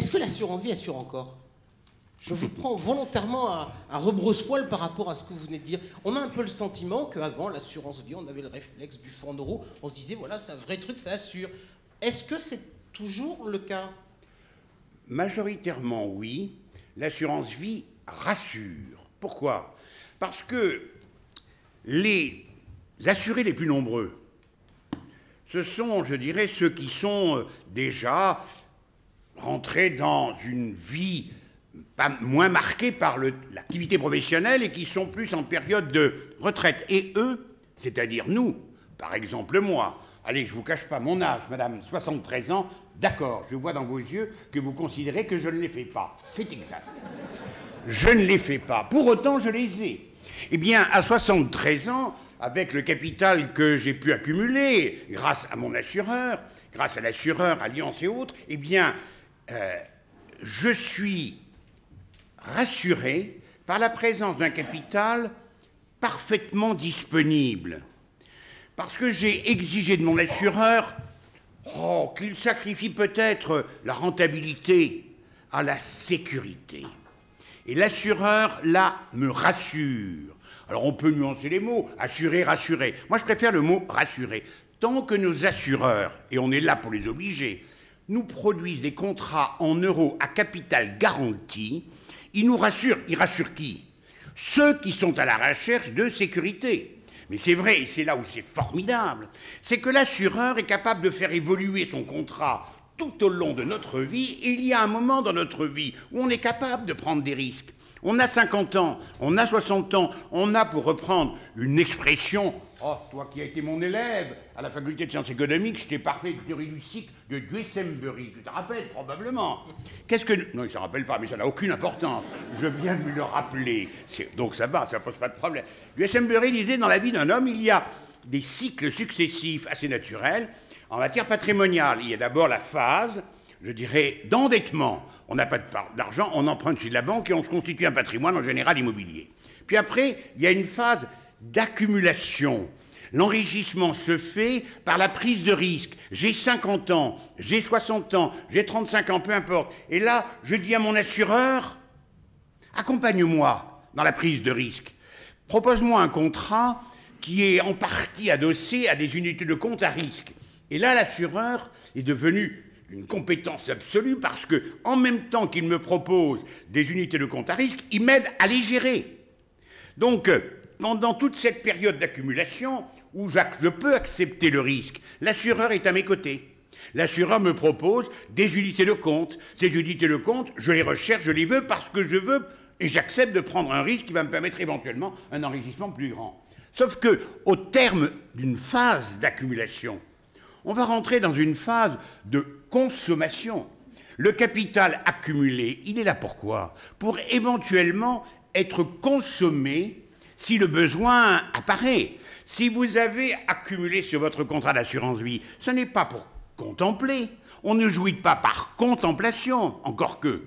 Est-ce que l'assurance vie assure encore? Je vous prends volontairement à rebrousse-poil par rapport à ce que vous venez de dire. On a un peu le sentiment qu'avant l'assurance vie, on avait le réflexe du fonds d'euros. On se disait, voilà, c'est un vrai truc, ça assure. Est-ce que c'est toujours le cas? Majoritairement, oui. L'assurance vie rassure. Pourquoi? Parce que les assurés les plus nombreux, ce sont, je dirais, ceux qui sont déjà rentrés dans une vie pas moins marqués par l'activité professionnelle et qui sont plus en période de retraite. Et eux, c'est-à-dire nous, par exemple moi, allez, je ne vous cache pas mon âge, madame, 73 ans, d'accord, je vois dans vos yeux que vous considérez que je ne les fais pas. C'est exact. Je ne les fais pas. Pour autant, je les ai. Eh bien, à 73 ans, avec le capital que j'ai pu accumuler, grâce à mon assureur, grâce à l'assureur Allianz et autres, eh bien, je suis rassuré par la présence d'un capital parfaitement disponible. Parce que j'ai exigé de mon assureur qu'il sacrifie peut-être la rentabilité à la sécurité. Et l'assureur, là, me rassure. Alors on peut nuancer les mots, assurer, rassurer. Moi, je préfère le mot rassurer. Tant que nos assureurs, et on est là pour les obliger, nous produisent des contrats en euros à capital garanti, ils nous rassurent. Ils rassurent qui? Ceux qui sont à la recherche de sécurité. Mais c'est vrai, et c'est là où c'est formidable, c'est que l'assureur est capable de faire évoluer son contrat tout au long de notre vie, et il y a un moment dans notre vie où on est capable de prendre des risques. On a 50 ans, on a 60 ans, on a, pour reprendre une expression, oh, toi qui as été mon élève à la faculté de sciences économiques, je t'ai parlé de théorie du cycle de Duesenberry, tu te rappelles probablement. Qu'est-ce que... Non, il ne se rappelle pas, mais ça n'a aucune importance. Je viens de lui le rappeler. Donc ça va, ça ne pose pas de problème. Duesenberry disait, dans la vie d'un homme, il y a des cycles successifs assez naturels. En matière patrimoniale, il y a d'abord la phase, je dirais, d'endettement. On n'a pas d'argent, on emprunte chez la banque et on se constitue un patrimoine, en général immobilier. Puis après, il y a une phase d'accumulation. L'enrichissement se fait par la prise de risque. J'ai 50 ans, j'ai 60 ans, j'ai 35 ans, peu importe. Et là, je dis à mon assureur, accompagne-moi dans la prise de risque. Propose-moi un contrat qui est en partie adossé à des unités de compte à risque. Et là, l'assureur est devenu une compétence absolue parce que, en même temps qu'il me propose des unités de compte à risque, il m'aide à les gérer. Donc, pendant toute cette période d'accumulation où je peux accepter le risque, l'assureur est à mes côtés. L'assureur me propose des unités de compte. Ces unités de compte, je les recherche, je les veux parce que je veux et j'accepte de prendre un risque qui va me permettre éventuellement un enrichissement plus grand. Sauf que, au terme d'une phase d'accumulation, on va rentrer dans une phase de consommation. Le capital accumulé, il est là pourquoi? Pour éventuellement être consommé si le besoin apparaît. Si vous avez accumulé sur votre contrat d'assurance vie, ce n'est pas pour contempler. On ne jouit pas par contemplation, encore que.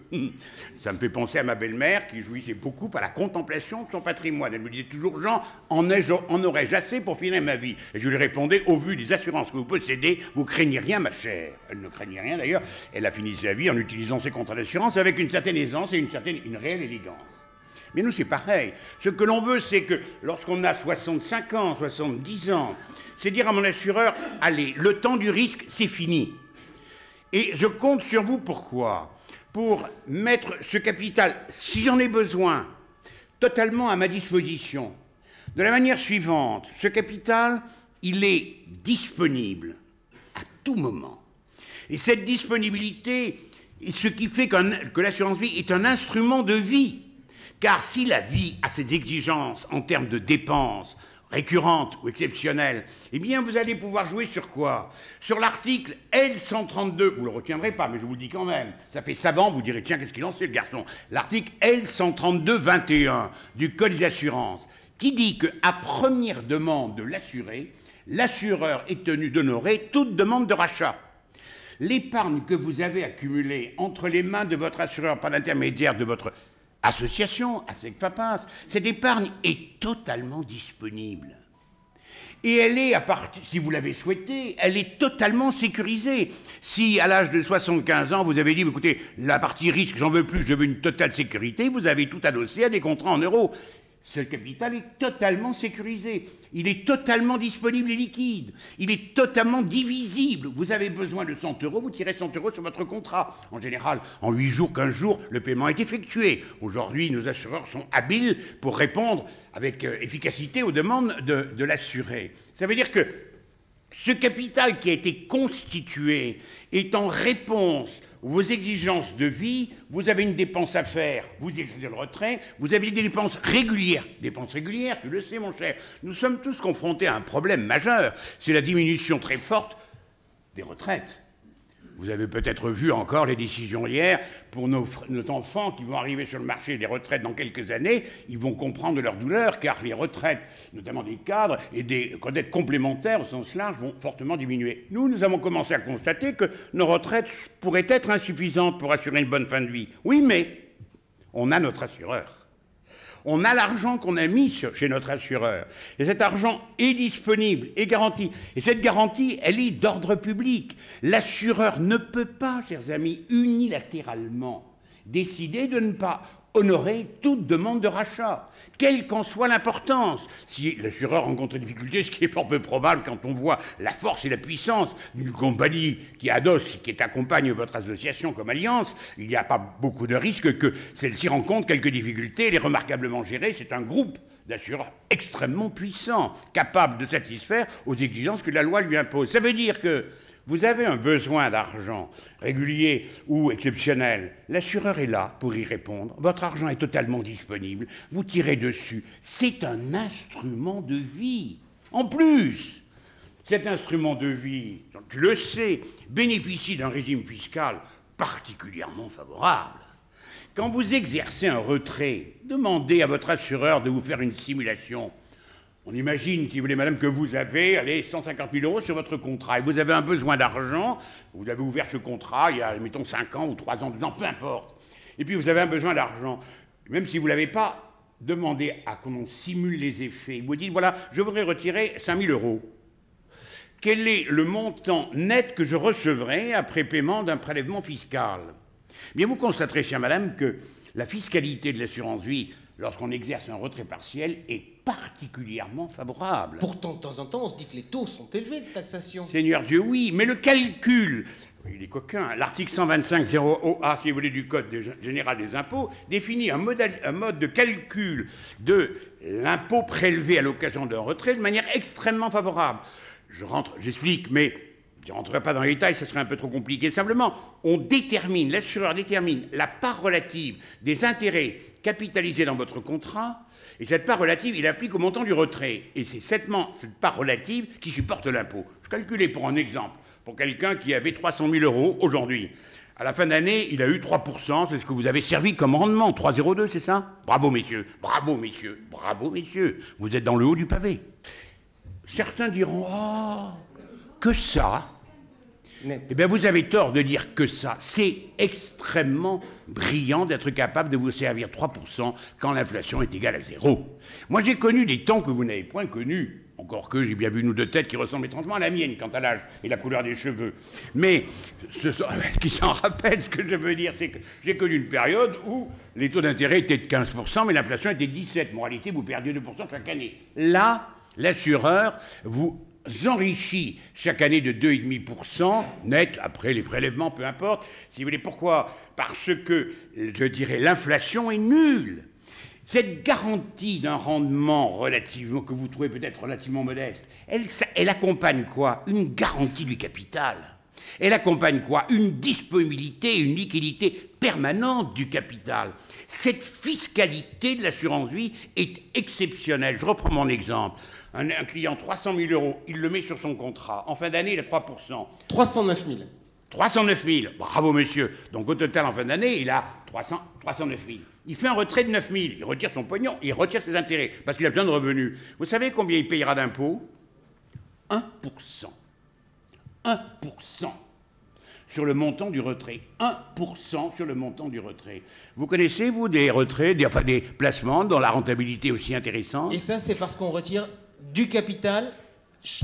Ça me fait penser à ma belle-mère qui jouissait beaucoup par la contemplation de son patrimoine. Elle me disait toujours, Jean, en aurais-je assez pour finir ma vie? Et je lui répondais, au vu des assurances que vous possédez, vous craignez rien, ma chère. Elle ne craignait rien d'ailleurs. Elle a fini sa vie en utilisant ses contrats d'assurance avec une certaine aisance et une réelle élégance. Mais nous, c'est pareil. Ce que l'on veut, c'est que lorsqu'on a 65 ans, 70 ans, c'est dire à mon assureur, allez, le temps du risque, c'est fini. Et je compte sur vous, pourquoi? Pour mettre ce capital, si j'en ai besoin, totalement à ma disposition. De la manière suivante, ce capital, il est disponible à tout moment. Et cette disponibilité est ce qui fait que l'assurance vie est un instrument de vie. Car si la vie a ses exigences en termes de dépenses, récurrentes ou exceptionnelles, eh bien vous allez pouvoir jouer sur quoi? Sur l'article L132, vous ne le retiendrez pas, mais je vous le dis quand même, ça fait savant, vous direz, tiens, qu'est-ce qu'il en sait le garçon? L'article L132-21 du Code des assurances, qui dit qu'à première demande de l'assuré, l'assureur est tenu d'honorer toute demande de rachat. L'épargne que vous avez accumulée entre les mains de votre assureur par l'intermédiaire de votre association, ASEC-FAPAS, cette épargne est totalement disponible. Et elle est, si vous l'avez souhaité, elle est totalement sécurisée. Si à l'âge de 75 ans, vous avez dit, écoutez, la partie risque, j'en veux plus, je veux une totale sécurité, vous avez tout adossé à des contrats en euros. Ce capital est totalement sécurisé. Il est totalement disponible et liquide. Il est totalement divisible. Vous avez besoin de 100 euros, vous tirez 100 euros sur votre contrat. En général, en 8 jours, 15 jours, le paiement est effectué. Aujourd'hui, nos assureurs sont habiles pour répondre avec efficacité aux demandes de l'assuré. Ça veut dire que ce capital qui a été constitué est en réponse vos exigences de vie, vous avez une dépense à faire, vous excédez le retrait, vous avez des dépenses régulières. Dépenses régulières, tu le sais mon cher, nous sommes tous confrontés à un problème majeur, c'est la diminution très forte des retraites. Vous avez peut-être vu encore les décisions hier pour nos enfants qui vont arriver sur le marché des retraites dans quelques années. Ils vont comprendre leur douleur car les retraites, notamment des cadres et des retraites complémentaires au sens large, vont fortement diminuer. Nous avons commencé à constater que nos retraites pourraient être insuffisantes pour assurer une bonne fin de vie. Oui, mais on a notre assureur. On a l'argent qu'on a mis chez notre assureur. Et cet argent est disponible, est garanti. Et cette garantie, elle est d'ordre public. L'assureur ne peut pas, chers amis, unilatéralement décider de ne pas honorer toute demande de rachat, quelle qu'en soit l'importance. Si l'assureur rencontre des difficultés, ce qui est fort peu probable quand on voit la force et la puissance d'une compagnie qui adosse, qui accompagne votre association comme alliance, il n'y a pas beaucoup de risques que celle-ci rencontre quelques difficultés. Elle est remarquablement gérée. C'est un groupe d'assureurs extrêmement puissant, capable de satisfaire aux exigences que la loi lui impose. Ça veut dire que vous avez un besoin d'argent régulier ou exceptionnel, l'assureur est là pour y répondre. Votre argent est totalement disponible, vous tirez dessus. C'est un instrument de vie. En plus, cet instrument de vie, tu le sais, bénéficie d'un régime fiscal particulièrement favorable. Quand vous exercez un retrait, demandez à votre assureur de vous faire une simulation. On imagine, si vous voulez, madame, que vous avez, allez, 150 000 euros sur votre contrat et vous avez un besoin d'argent, vous avez ouvert ce contrat il y a, mettons, 5 ans ou 3 ans, 2 ans, peu importe. Et puis vous avez un besoin d'argent. Même si vous ne l'avez pas, demandez à qu'on simule les effets. Vous dites, voilà, je voudrais retirer 5 000 euros. Quel est le montant net que je recevrai après paiement d'un prélèvement fiscal? Bien, vous constaterez, chère madame, que la fiscalité de l'assurance vie, lorsqu'on exerce un retrait partiel, est particulièrement favorable. Pourtant, de temps en temps, on se dit que les taux sont élevés de taxation. Seigneur Dieu, oui, mais le calcul, il est coquin, l'article 125.0 si vous voulez, du Code général des impôts, définit un mode de calcul de l'impôt prélevé à l'occasion d'un retrait de manière extrêmement favorable. J'explique, mais je ne rentrerai pas dans les détails, ça serait un peu trop compliqué. Simplement, l'assureur détermine la part relative des intérêts capitalisés dans votre contrat, et cette part relative, il applique au montant du retrait. Et c'est cette part relative qui supporte l'impôt. Je calculais pour un exemple, pour quelqu'un qui avait 300 000 euros aujourd'hui. À la fin d'année, il a eu 3%, c'est ce que vous avez servi comme rendement, 3,02, c'est ça? Bravo, messieurs, bravo, messieurs, bravo, messieurs, vous êtes dans le haut du pavé. Certains diront, oh, que ça? Eh bien, vous avez tort de dire que ça. C'est extrêmement brillant d'être capable de vous servir 3% quand l'inflation est égale à 0. Moi, j'ai connu des temps que vous n'avez point connus. Encore que j'ai bien vu nous deux têtes qui ressemblent étrangement à la mienne quant à l'âge et la couleur des cheveux. Mais ce qui s'en rappelle, ce que je veux dire, c'est que j'ai connu une période où les taux d'intérêt étaient de 15%, mais l'inflation était de 17%. Moralité, vous perdiez 2% chaque année. Là, l'assureur vous enrichit chaque année de 2,5% net, après les prélèvements, peu importe. Si vous voulez, pourquoi? Parce que, je dirais, l'inflation est nulle. Cette garantie d'un rendement relativement, que vous trouvez peut-être relativement modeste, elle accompagne quoi? Une garantie du capital. Elle accompagne quoi? Une disponibilité, une liquidité permanente du capital. Cette fiscalité de l'assurance vie est exceptionnelle. Je reprends mon exemple. Un client, 300 000 euros, il le met sur son contrat. En fin d'année, il a 3%. 309 000. 309 000. Bravo, monsieur. Donc, au total, en fin d'année, il a 309 000. Il fait un retrait de 9 000. Il retire son pognon, il retire ses intérêts, parce qu'il a besoin de revenus. Vous savez combien il payera d'impôts? 1%. 1% sur le montant du retrait. 1% sur le montant du retrait. Vous connaissez, vous, des retraits, des placements dont la rentabilité est aussi intéressante? Et ça, c'est parce qu'on retire du capital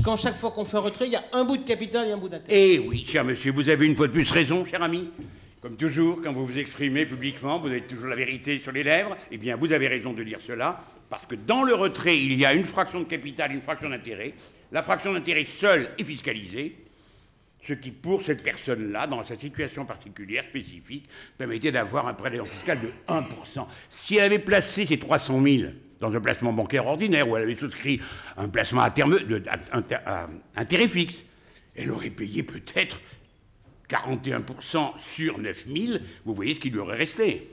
quand chaque fois qu'on fait un retrait, il y a un bout de capital et un bout d'intérêt. Eh oui, cher monsieur, vous avez une fois de plus raison, cher ami. Comme toujours, quand vous vous exprimez publiquement, vous avez toujours la vérité sur les lèvres. Eh bien, vous avez raison de dire cela, parce que dans le retrait, il y a une fraction de capital et une fraction d'intérêt. La fraction d'intérêt seule est fiscalisée, ce qui, pour cette personne-là, dans sa situation particulière, spécifique, permettait d'avoir un prélèvement fiscal de 1%. Si elle avait placé ces 300 000 dans un placement bancaire ordinaire, où elle avait souscrit un placement à terme à intérêt fixe, elle aurait payé peut-être 41% sur 9 000, vous voyez ce qui lui aurait resté.